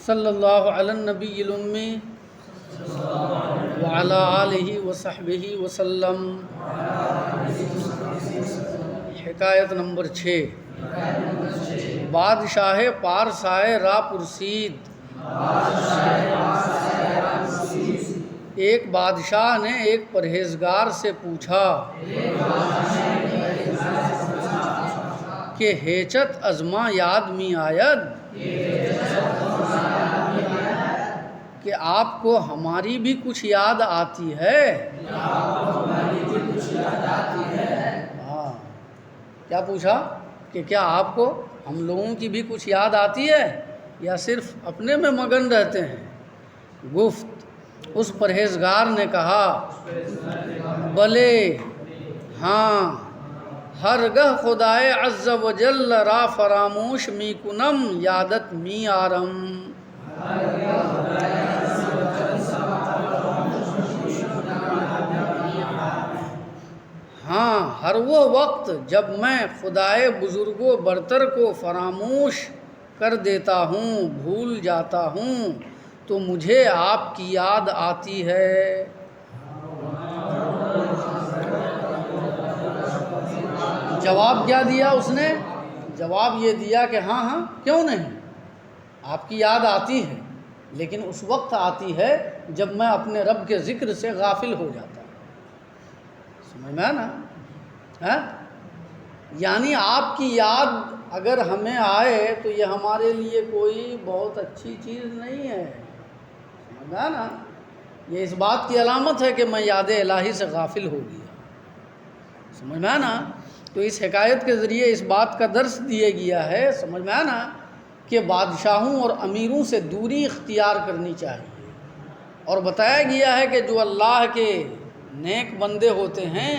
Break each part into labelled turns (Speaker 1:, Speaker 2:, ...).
Speaker 1: صلی اللہ علی النبی الامی وعلی آلہ وصحبہ وسلم۔ حکایت نمبر 6۔ بادشاہ پارسائے را پرسید۔ ایک بادشاہ نے ایک پرہیزگار سے پوچھا کہ ہیچت ازما یاد می آید، کہ آپ کو ہماری بھی کچھ یاد آتی ہے؟ ہاں، کیا پوچھا کہ کیا آپ کو ہم لوگوں کی بھی کچھ یاد آتی ہے یا صرف اپنے میں مگن رہتے ہیں؟ گفت اس پرہیزگار نے کہا، بلے ہاں، ہرگہ خدائے عز و جل را فراموش می کنم یادت می آرم۔ ہاں، ہر وہ وقت جب میں خدائے بزرگ و برتر کو فراموش کر دیتا ہوں، بھول جاتا ہوں، تو مجھے آپ کی یاد آتی ہے۔ جواب کیا دیا اس نے؟ جواب یہ دیا کہ ہاں ہاں، کیوں نہیں، آپ کی یاد آتی ہے، لیکن اس وقت آتی ہے جب میں اپنے رب کے ذکر سے غافل ہو جاتا ہوں۔ سمجھ میں نا؟ یعنی آپ کی یاد اگر ہمیں آئے تو یہ ہمارے لیے کوئی بہت اچھی چیز نہیں ہے۔ سمجھ میں نا؟ یہ اس بات کی علامت ہے کہ میں یاد الہی سے غافل ہو گیا۔ سمجھ میں نا؟ تو اس حکایت کے ذریعے اس بات کا درس دیا گیا ہے، سمجھ میں آنا، کہ بادشاہوں اور امیروں سے دوری اختیار کرنی چاہیے، اور بتایا گیا ہے کہ جو اللہ کے نیک بندے ہوتے ہیں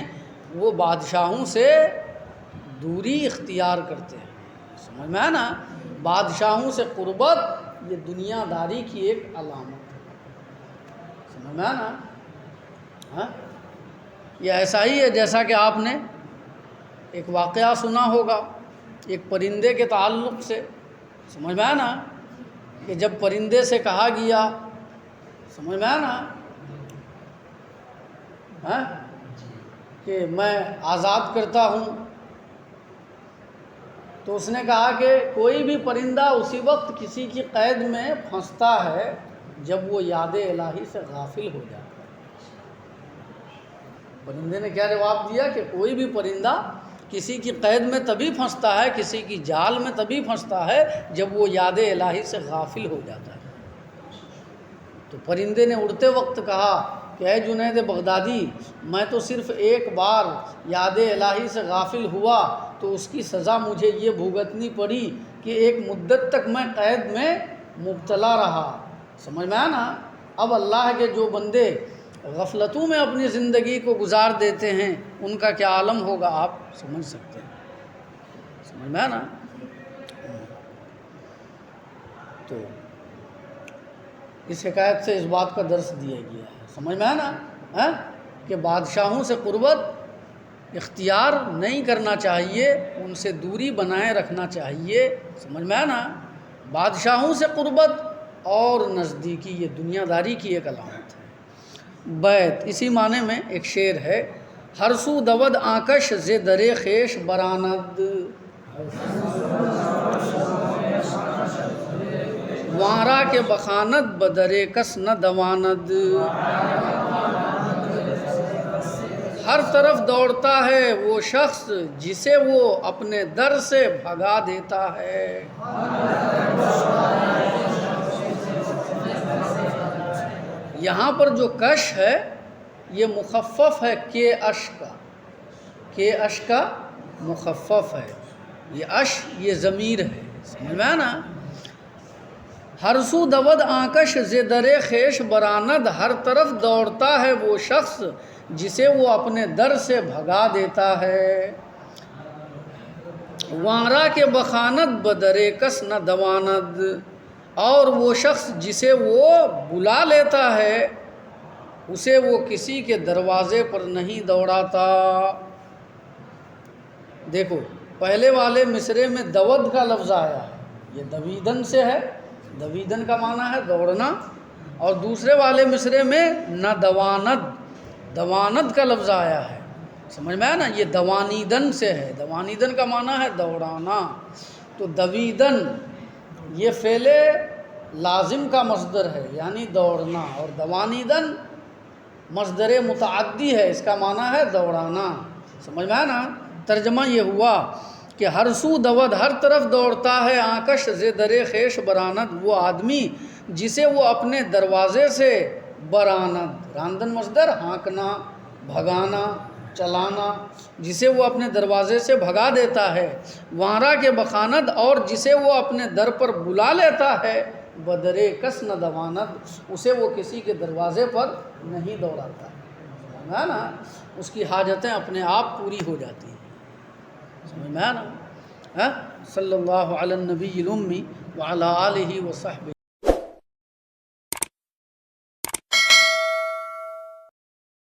Speaker 1: وہ بادشاہوں سے دوری اختیار کرتے ہیں۔ سمجھ میں آنا؟ بادشاہوں سے قربت یہ دنیا داری کی ایک علامت ہے۔ سمجھ میں آنا؟ ہاں، یہ ایسا ہی ہے جیسا کہ آپ نے ایک واقعہ سنا ہوگا ایک پرندے کے تعلق سے۔ سمجھ میں آنا کہ جب پرندے سے کہا گیا، سمجھ میں آنا، کہ میں آزاد کرتا ہوں، تو اس نے کہا کہ کوئی بھی پرندہ اسی وقت کسی کی قید میں پھنستا ہے جب وہ یاد الہی سے غافل ہو جاتا ہے۔ پرندے نے کیا جواب دیا کہ کوئی بھی پرندہ کسی کی قید میں تبھی پھنستا ہے، کسی کی جال میں تبھی پھنستا ہے جب وہ یاد الہی سے غافل ہو جاتا ہے۔ تو پرندے نے اڑتے وقت کہا کہ اے جنید بغدادی، میں تو صرف ایک بار یاد الہی سے غافل ہوا تو اس کی سزا مجھے یہ بھگتنی پڑی کہ ایک مدت تک میں قید میں مبتلا رہا۔ سمجھ میں آنا؟ اب اللہ کے جو بندے غفلتوں میں اپنی زندگی کو گزار دیتے ہیں ان کا کیا عالم ہوگا، آپ سمجھ سکتے ہیں۔ سمجھ میں آنا؟ تو اس حکایت سے اس بات کا درس دیا گیا ہے، سمجھ میں آنا، کہ بادشاہوں سے قربت اختیار نہیں کرنا چاہیے، ان سے دوری بنائے رکھنا چاہیے۔ سمجھ میں آنا؟ بادشاہوں سے قربت اور نزدیکی یہ دنیا داری کی ایک علامت ہے۔ بیت اسی معنی میں ایک شعر ہے، ہر سو دود آکش ز در خیش براند، وارا کے بخاند بدر کس نہ دواند۔ ہر طرف دوڑتا ہے وہ شخص جسے وہ اپنے در سے بھگا دیتا ہے۔ یہاں پر جو کش ہے یہ مخفف ہے کے اش کا، کے اش کا مخفف ہے، یہ اش یہ ضمیر ہے۔ سمجھ میں آنا؟ ہر سو دود آکش ز در خیش براند، ہر طرف دوڑتا ہے وہ شخص جسے وہ اپنے در سے بھگا دیتا ہے۔ وارا کے بخاند بدر کس نہ دواند، اور وہ شخص جسے وہ بلا لیتا ہے اسے وہ کسی کے دروازے پر نہیں دوڑاتا۔ دیکھو پہلے والے مصرے میں دود کا لفظ آیا ہے، یہ دویدن سے ہے، دویدن کا معنی ہے دوڑنا، اور دوسرے والے مصرے میں ندواند، دواند کا لفظ آیا ہے، سمجھ میں آیا نا، یہ دوانیدن سے ہے، دوانیدن کا معنی ہے دوڑانا، تو دویدن یہ فعل لازم کا مصدر ہے یعنی دوڑنا، اور دوانیدن مصدر متعدی ہے، اس کا معنی ہے دوڑانا، سمجھ میں آیا نا۔ ترجمہ یہ ہوا کہ ہر سو دود، ہر طرف دوڑتا ہے آکش ز در خیش براند، وہ آدمی جسے وہ اپنے دروازے سے براند، راندن مصدر ہانکنا، بھگانا، چلانا، جسے وہ اپنے دروازے سے بھگا دیتا ہے، وارا کے بخاند، اور جسے وہ اپنے در پر بلا لیتا ہے، بدرے کس نہ دواند، اسے وہ کسی کے دروازے پر نہیں دوڑاتا ہے نا، اس کی حاجتیں اپنے آپ پوری ہو جاتی ہیں، سمجھ میں آیا نا۔ صلی اللہ علی النبی الامی وعلی آلہ وصحبہ